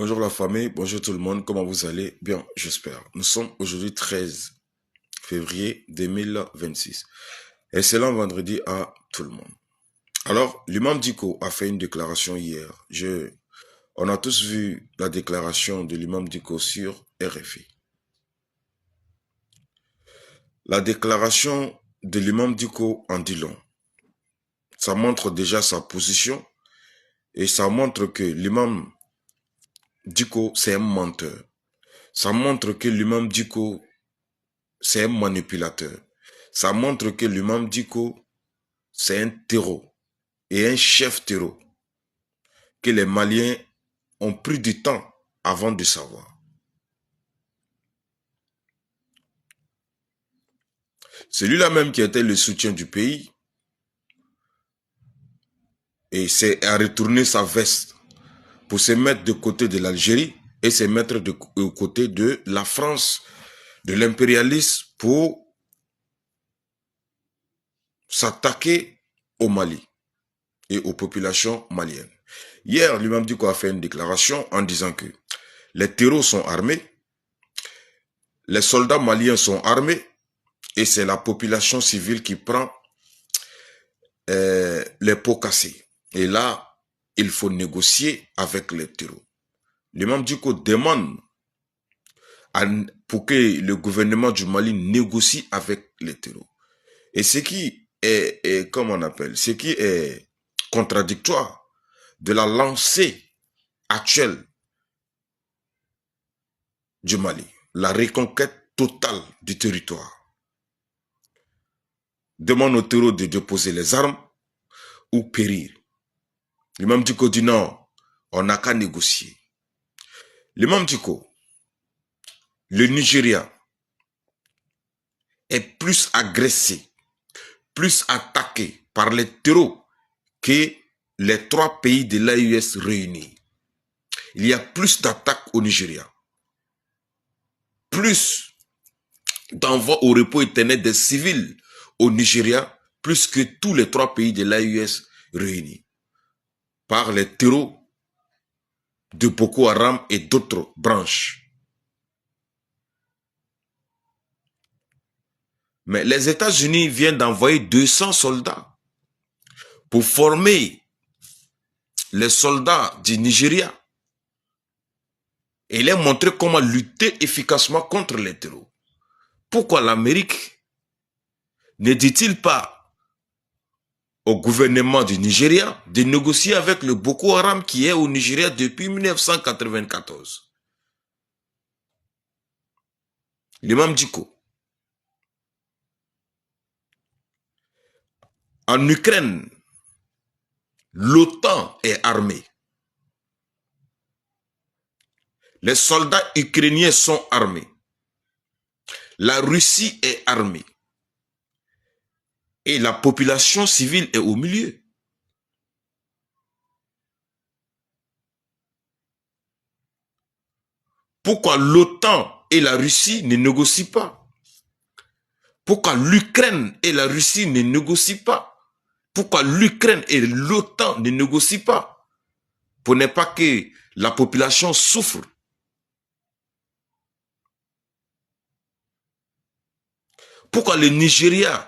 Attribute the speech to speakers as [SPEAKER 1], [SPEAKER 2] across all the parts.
[SPEAKER 1] Bonjour la famille, bonjour tout le monde, comment vous allez? Bien, j'espère. Nous sommes aujourd'hui 13 février 2026. Excellent vendredi à tout le monde. Alors, l'imam Diko a fait une déclaration hier. On a tous vu la déclaration de l'imam Diko sur RFI. La déclaration de l'imam Diko en dit long. Ça montre déjà sa position et ça montre que l'imam Diko, c'est un menteur. Ça montre que l'imam Diko, c'est un manipulateur. Ça montre que l'imam Diko, c'est un terreau et un chef terreau que les Maliens ont pris du temps avant de savoir. Celui-là même qui était le soutien du pays et c'est à retourner sa veste pour se mettre de côté de l'Algérie et se mettre de côté de la France, de l'impérialisme pour s'attaquer au Mali et aux populations maliennes. Hier, l'imam Diko a fait une déclaration en disant que les terreaux sont armés, les soldats maliens sont armés et c'est la population civile qui prend les pots cassés. Et là, il faut négocier avec les terreaux. L'imam Diko demande pour que le gouvernement du Mali négocie avec les terreaux. Et ce qui est comment on appelle, ce qui est contradictoire de la lancée actuelle du Mali, la reconquête totale du territoire. Demande aux terreaux de déposer les armes ou périr. L'imam Diko dit non, on n'a qu'à négocier. L'imam Diko, le Nigeria est plus agressé, plus attaqué par les terreaux que les trois pays de l'AES réunis. Il y a plus d'attaques au Nigeria, plus d'envois au repos éternel des civils au Nigeria, plus que tous les trois pays de l'AES réunis, par les terreaux de Boko Haram et d'autres branches. Mais les États-Unis viennent d'envoyer 200 soldats pour former les soldats du Nigeria et les montrer comment lutter efficacement contre les terreaux. Pourquoi l'Amérique ne dit-il pas au gouvernement du Nigeria de négocier avec le Boko Haram qui est au Nigeria depuis 1994? L'imam Diko. En Ukraine, l'OTAN est armée. Les soldats ukrainiens sont armés. La Russie est armée. Et la population civile est au milieu. Pourquoi l'OTAN et la Russie ne négocient pas? Pourquoi l'Ukraine et la Russie ne négocient pas? Pourquoi l'Ukraine et l'OTAN ne négocient pas? Pour ne pas que la population souffre. Pourquoi le Nigeria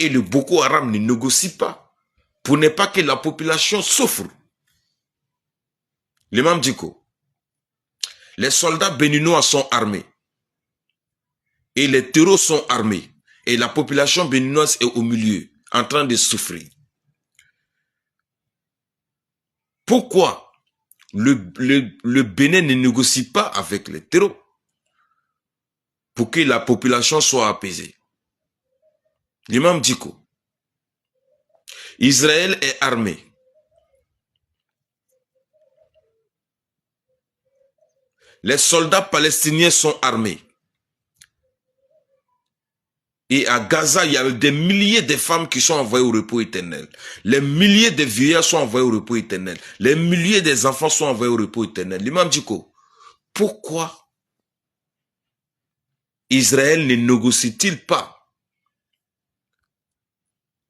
[SPEAKER 1] et le Boko Haram ne négocient pas? Pour ne pas que la population souffre. L'imam Diko, les soldats béninois sont armés. Et les terreaux sont armés. Et la population béninoise est au milieu, en train de souffrir. Pourquoi le Bénin ne négocie pas avec les terreaux pour que la population soit apaisée? L'imam Diko, Israël est armé. Les soldats palestiniens sont armés. Et à Gaza, il y a des milliers de femmes qui sont envoyées au repos éternel. Les milliers de vieillards sont envoyés au repos éternel. Les milliers des enfants sont envoyés au repos éternel. L'imam Diko, pourquoi Israël ne négocie-t-il pas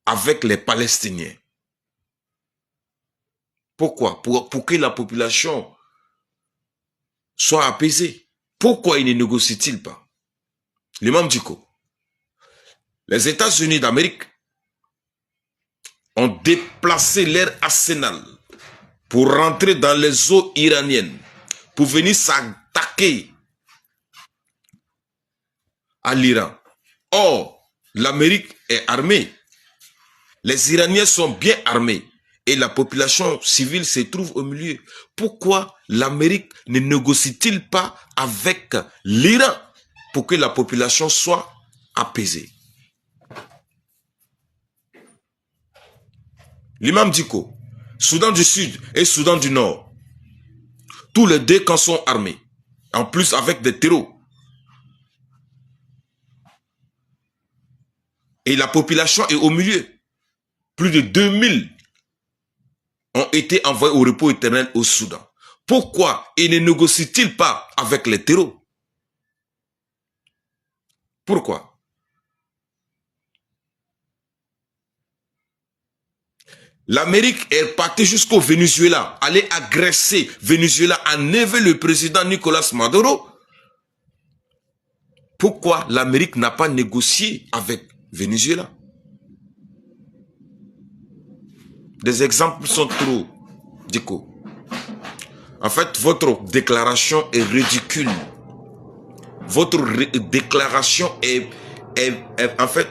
[SPEAKER 1] avec les Palestiniens? Pourquoi? Pour que la population soit apaisé. Pourquoi il ne négocie-t-il pas? L'imam Diko. Les États-Unis d'Amérique ont déplacé leur arsenal pour rentrer dans les eaux iraniennes, pour venir s'attaquer à l'Iran. Or, l'Amérique est armée. Les Iraniens sont bien armés et la population civile se trouve au milieu. Pourquoi l'Amérique ne négocie-t-il pas avec l'Iran pour que la population soit apaisée? L'imam Diko, Soudan du Sud et Soudan du Nord, tous les deux camps sont armés, en plus avec des terreaux. Et la population est au milieu. Plus de 2000 ont été envoyés au repos éternel au Soudan. Pourquoi il ne négocie-t-il pas avec les terreaux? Pourquoi? L'Amérique est partie jusqu'au Venezuela, aller agresser Venezuela, enlever le président Nicolas Maduro. Pourquoi l'Amérique n'a pas négocié avec Venezuela? Des exemples sont trop, Diko. En fait, votre déclaration est ridicule. Votre déclaration est en fait,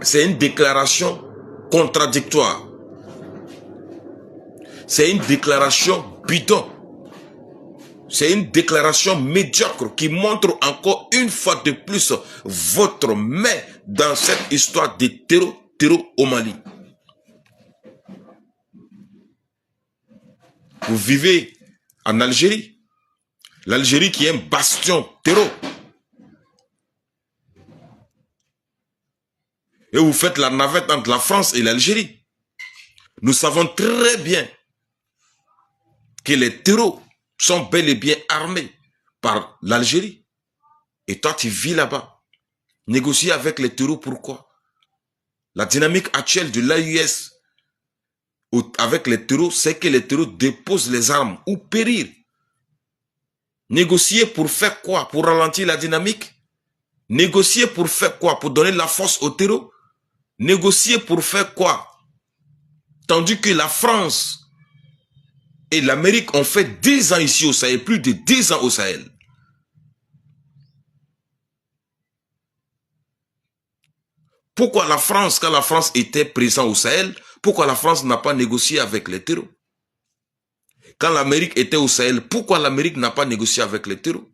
[SPEAKER 1] c'est une déclaration contradictoire. C'est une déclaration bidon. C'est une déclaration médiocre qui montre encore une fois de plus votre main dans cette histoire de terreau au Mali. Vous vivez en Algérie. L'Algérie qui est un bastion terreau. Et vous faites la navette entre la France et l'Algérie. Nous savons très bien que les terreaux sont bel et bien armés par l'Algérie. Et toi, tu vis là-bas. Négocier avec les terreaux, pourquoi? La dynamique actuelle de l'AUS avec les terreaux, c'est que les terreaux déposent les armes ou périr. Négocier pour faire quoi? Pour ralentir la dynamique? Négocier pour faire quoi? Pour donner la force aux terreaux? Négocier pour faire quoi? Tandis que la France et l'Amérique ont fait 10 ans ici au Sahel, plus de 10 ans au Sahel. Pourquoi la France, quand la France était présente au Sahel, pourquoi la France n'a pas négocié avec les terreaux? Quand l'Amérique était au Sahel, pourquoi l'Amérique n'a pas négocié avec les terreaux?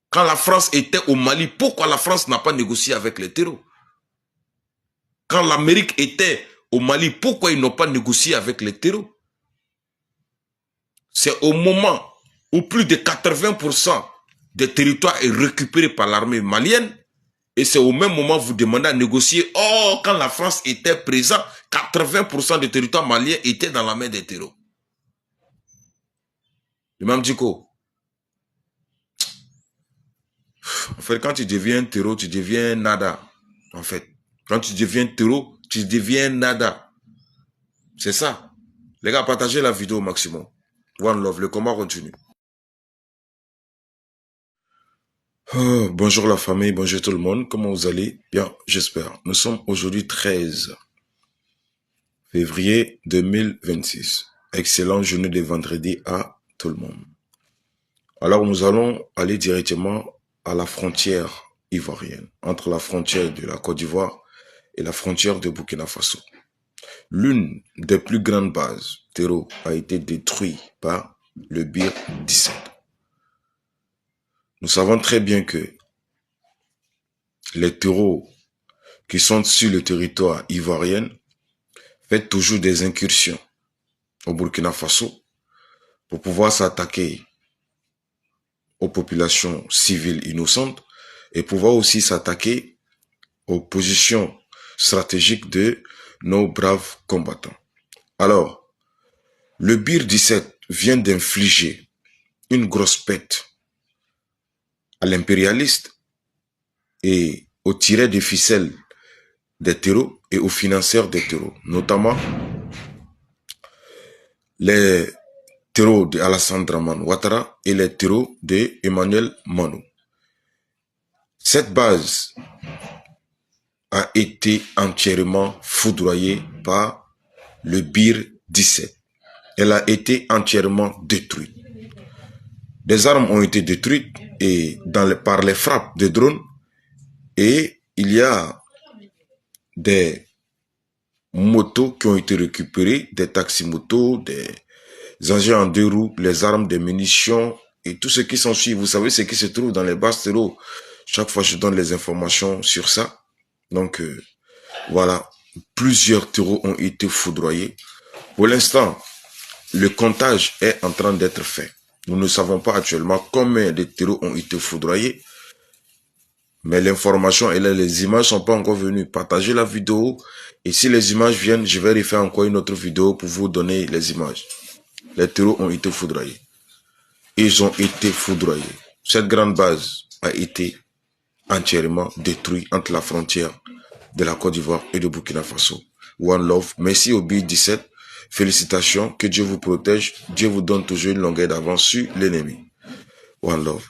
[SPEAKER 1] Quand la France était au Mali, pourquoi la France n'a pas négocié avec les terreaux? Quand l'Amérique était au Mali, pourquoi ils n'ont pas négocié avec les terreaux? C'est au moment où plus de 80% des territoires est récupéré par l'armée malienne, et c'est au même moment que vous demandez à négocier. Oh, quand la France était présente, 80% des territoires maliens étaient dans la main des terreaux. L'imam Diko, en fait, quand tu deviens terreau, tu deviens nada. En fait, quand tu deviens terreau, tu deviens nada. C'est ça. Les gars, partagez la vidéo au maximum. One love, le combat continue. Oh, bonjour la famille, bonjour tout le monde. Comment vous allez? Bien, j'espère. Nous sommes aujourd'hui 13 février 2026. Excellente journée de vendredi à tout le monde. Alors, nous allons aller directement à la frontière ivoirienne, entre la frontière de la Côte d'Ivoire et la frontière de Burkina Faso. L'une des plus grandes bases terreau a été détruite par le Bir 17. Nous savons très bien que les terreaux qui sont sur le territoire ivoirien font toujours des incursions au Burkina Faso pour pouvoir s'attaquer aux populations civiles innocentes et pouvoir aussi s'attaquer aux positions stratégiques de nos braves combattants. Alors, le Bir 17 vient d'infliger une grosse pète à l'impérialiste et aux tirets de ficelles des terreaux et aux financeurs des terreaux, notamment les terreaux d'Alassane Draman Ouattara et les terreaux d'Emmanuel Manou. Cette base a été entièrement foudroyée par le Bir 17. Elle a été entièrement détruite. Des armes ont été détruites et par les frappes de drones, et il y a des motos qui ont été récupérées, des taxis-motos, des engins en 2 roues, les armes, des munitions et tout ce qui s'ensuit. Vous savez ce qui se trouve dans les bases terreaux. Chaque fois, je donne les informations sur ça. Donc, voilà, plusieurs terreaux ont été foudroyés. Pour l'instant, le comptage est en train d'être fait. Nous ne savons pas actuellement combien de terreaux ont été foudroyés. Mais l'information est là, les images ne sont pas encore venues. Partagez la vidéo. Et si les images viennent, je vais refaire encore une autre vidéo pour vous donner les images. Les terreaux ont été foudroyés. Ils ont été foudroyés. Cette grande base a été entièrement détruite entre la frontière de la Côte d'Ivoire et de Burkina Faso. One love. Merci au BIR 17. Félicitations. Que Dieu vous protège. Dieu vous donne toujours une longueur d'avance sur l'ennemi. One love.